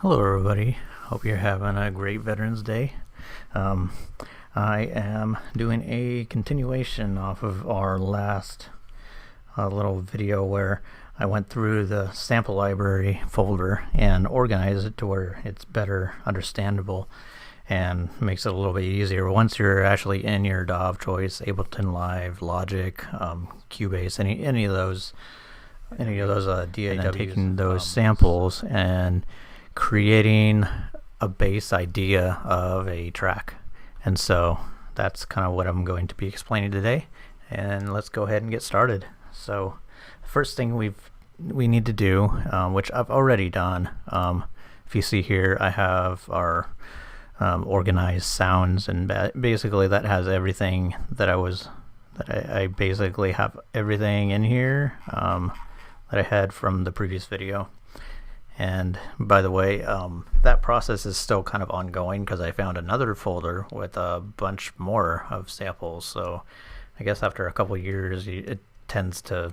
Hello everybody, hope you're having a great Veterans Day. I am doing a continuation off of our last little video where I went through the sample library folder and organized it to where it's better understandable and makes it a little bit easier once you're actually in your DAW of choice, Ableton Live, Logic, Cubase, any of those DAWs, taking those samples and creating a base idea of a track. And so that's kind of what I'm going to be explaining today, and let's go ahead and get started. So the first thing we need to do, which I've already done, if you see here I have our organized sounds, and basically that has everything that I basically have everything in here that I had from the previous video. And by the way, that process is still kind of ongoing because I found another folder with a bunch more of samples. So I guess after a couple years, it tends to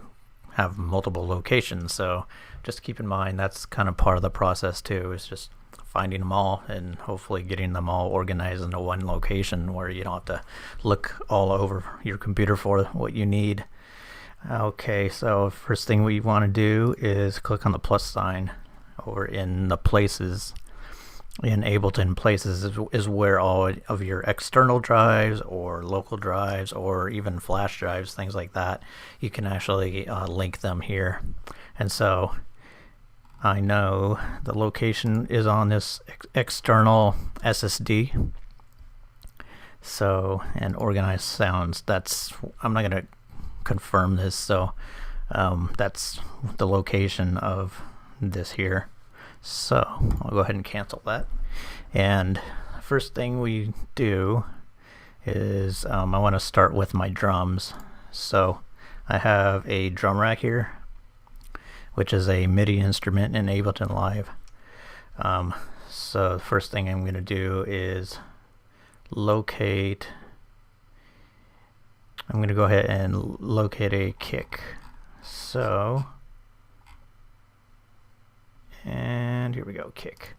have multiple locations. So just keep in mind that's kind of part of the process too, is just finding them all and hopefully getting them all organized into one location where you don't have to look all over your computer for what you need. Okay, so first thing we want to do is click on the plus sign over in the places. In Ableton, places is where all of your external drives or local drives or even flash drives, things like that, you can actually link them here. And so I know the location is on this external SSD. So, and organized sounds, I'm not going to confirm this, so that's the location of this here. So I'll go ahead and cancel that. And first thing we do is I want to start with my drums. So I have a drum rack here, which is a MIDI instrument in Ableton Live. So the first thing I'm going to do is locate. I'm going to go ahead and locate a kick. So, and here we go, kick.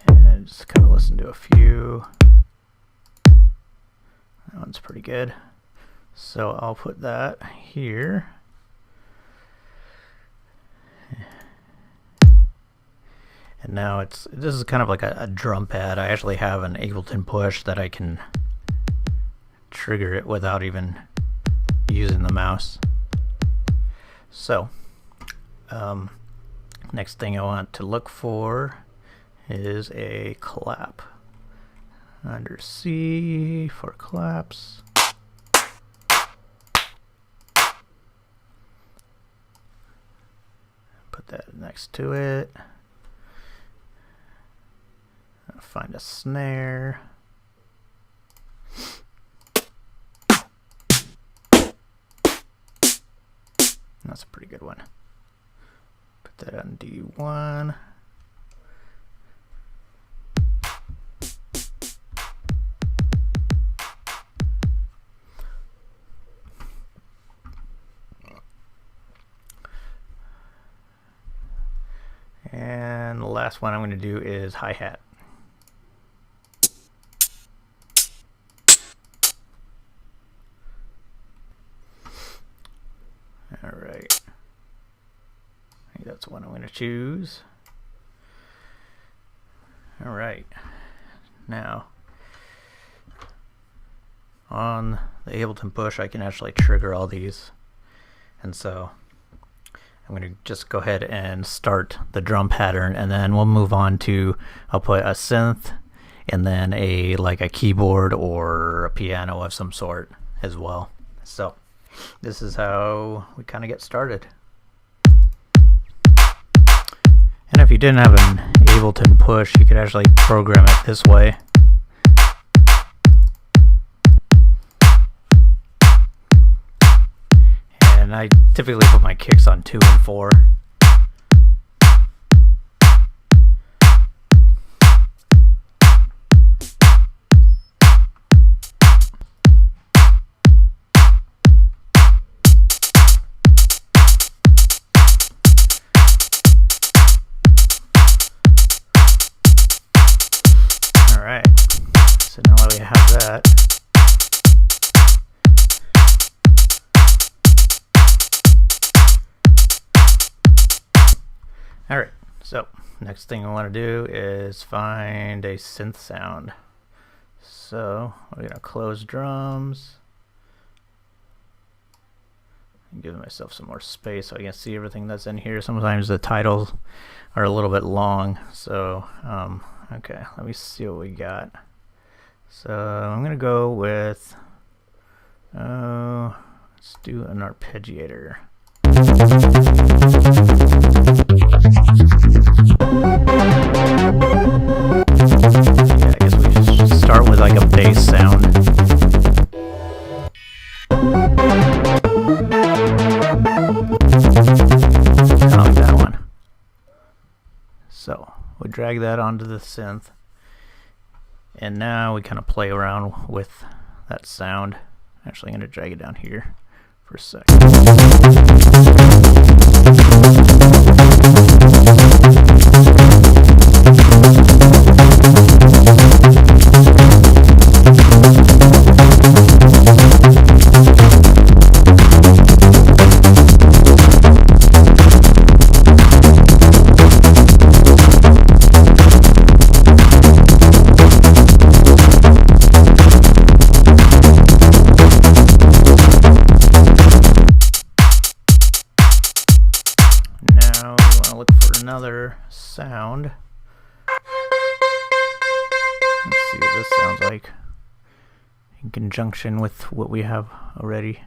And just kind of listen to a few. That one's pretty good. So I'll put that here. And now this is kind of like a drum pad. I actually have an Ableton push that I can trigger it without even using the mouse. So next thing I want to look for is a clap. Under C for claps. Put that next to it. Find a snare. That's a pretty good one. Put that on D1. And the last one I'm going to do is hi-hat. Alright, I think that's one I'm going to choose. Alright, now on the Ableton push I can actually trigger all these, and so I'm going to just go ahead and start the drum pattern, and then we'll move on to, I'll put a synth and then like a keyboard or a piano of some sort as well. So this is how we kind of get started. And if you didn't have an Ableton push, you could actually program it this way. And I typically put my kicks on 2 and 4. that. Alright, so next thing I want to do is find a synth sound. So we're going to close drums. Give myself some more space so I can see everything that's in here. Sometimes the titles are a little bit long, so okay, let me see what we got. So I'm gonna go with let's do an arpeggiator. Yeah, I guess we just start with like a bass sound. Kind of like that one. So we drag that onto the synth, and now we kind of play around with that sound. Actually, I'm going to drag it down here for a sec. Another sound. Let's see what this sounds like in conjunction with what we have already.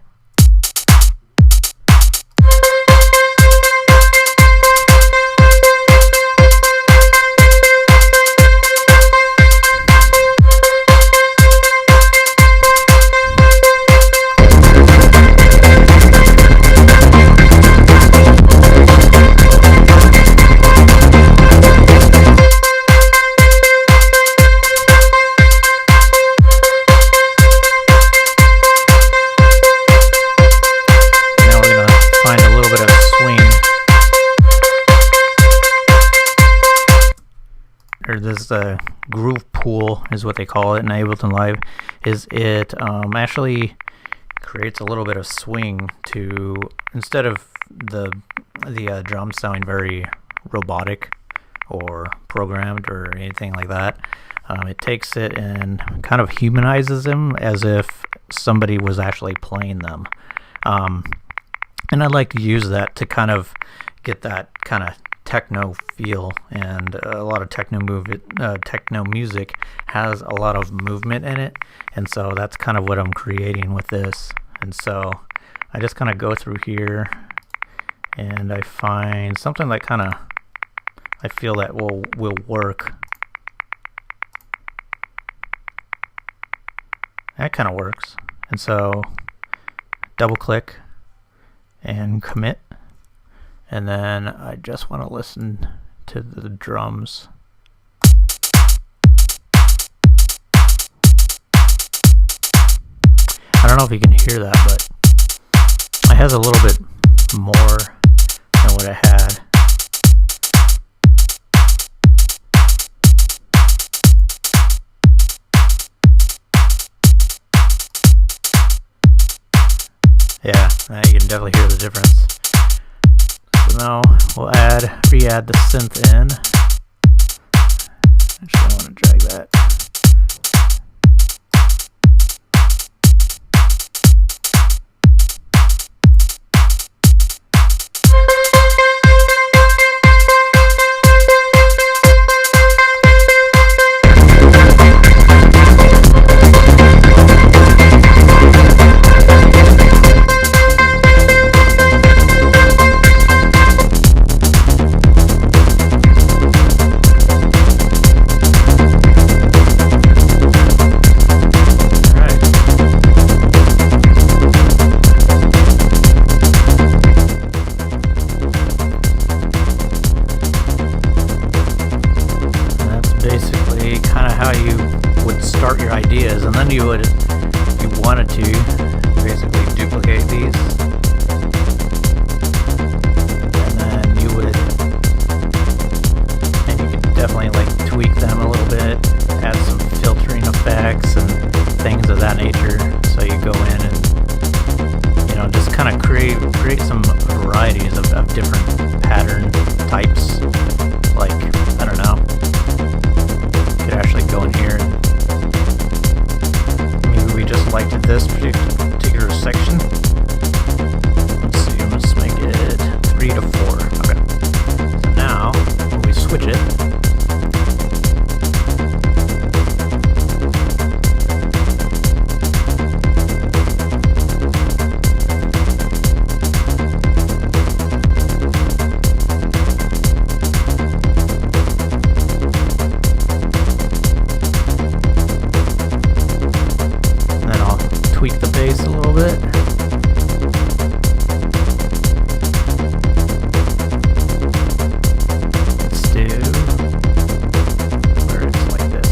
This groove pool is what they call it in Ableton Live. It actually creates a little bit of swing to, instead of the drums sounding very robotic or programmed or anything like that. It takes it and kind of humanizes them as if somebody was actually playing them. And I like to use that to kind of get that kind of techno feel, and a lot of techno music has a lot of movement in it, and so that's kind of what I'm creating with this. And so I just kind of go through here and I find something that kind of I feel that will work. That kind of works, and so double click and commit. And then I just want to listen to the drums. I don't know if you can hear that, but it has a little bit more than what I had. Yeah, now you can definitely hear the difference. So now we'll re-add the synth in. Actually, I want to drag that. create some varieties of different pattern types. Like, I don't know, you could actually go in here and maybe we just liked this particular section. Let's see, let's make it 3 to 4. Okay. So now, when we switch it, tweak the bass a little bit. Let's do where it's like this.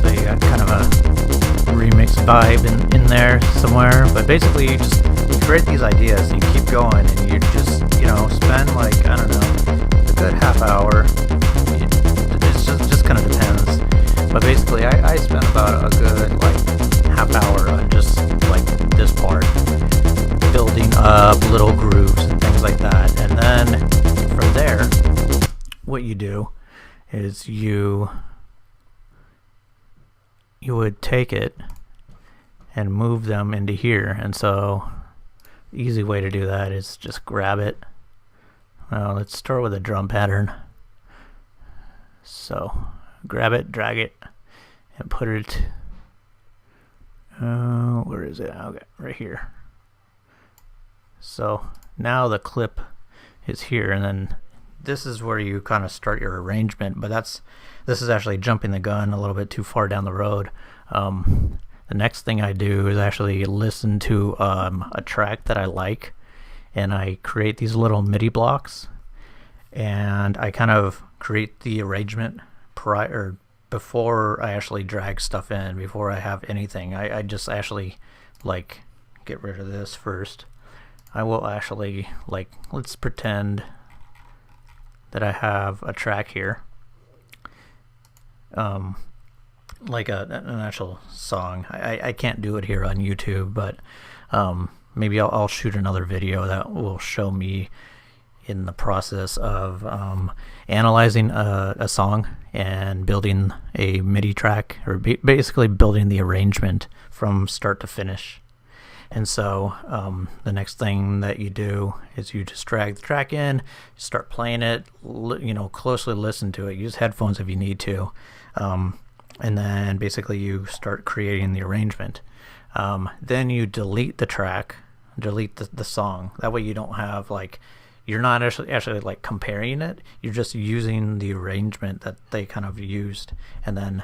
So you got kind of a remix vibe in there somewhere, but basically you just create these ideas and you keep going and you just, you know, spend like, I don't know, a good half hour. It just kind of depends, but basically I spent about a good like half hour on just like this part, building up little grooves and things like that. And then from there, what you do is you would take it and move them into here. And so the easy way to do that is just grab it. Let's start with a drum pattern. So grab it, drag it, and put it, where is it? Okay, right here. So now the clip is here, and then this is where you kind of start your arrangement, but this is actually jumping the gun a little bit too far down the road. The next thing I do is actually listen to a track that I like, and I create these little MIDI blocks, and I kind of create the arrangement before I actually drag stuff in, before I have anything. I just actually like get rid of this first. I will actually, like, let's pretend that I have a track here. Like an actual song. I can't do it here on YouTube, but maybe I'll shoot another video that will show me in the process of analyzing a song and building a MIDI track, or basically building the arrangement from start to finish. And so the next thing that you do is you just drag the track in, start playing it, closely listen to it, use headphones if you need to. And then basically you start creating the arrangement. Then you delete the track, delete the song. That way you don't have, like, you're not actually like comparing it. You're just using the arrangement that they kind of used. And then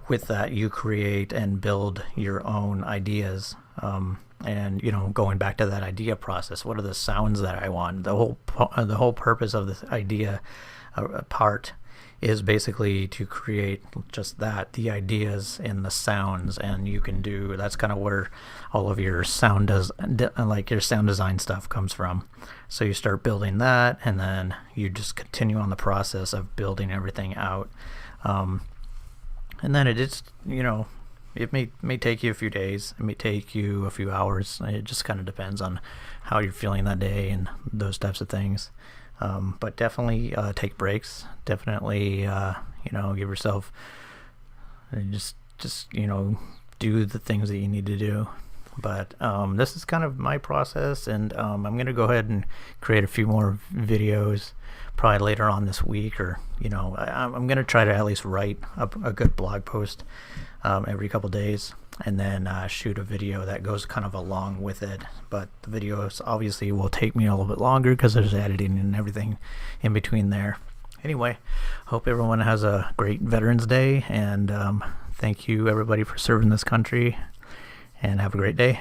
with that you create and build your own ideas. And going back to that idea process, what are the sounds that I want? The whole purpose of this idea part is basically to create just that, the ideas and the sounds. And that's kind of where all of your sound your sound design stuff comes from. So you start building that, and then you just continue on the process of building everything out. And then it may take you a few days, it may take you a few hours. It just kind of depends on how you're feeling that day and those types of things. But definitely take breaks. Definitely, give yourself just do the things that you need to do. But this is kind of my process, and I'm going to go ahead and create a few more videos probably later on this week, or I'm going to try to at least write a good blog post every couple days, and then shoot a video that goes kind of along with it. But the videos obviously will take me a little bit longer because there's editing and everything in between there. Anyway, hope everyone has a great Veterans Day, and thank you everybody for serving this country, and have a great day.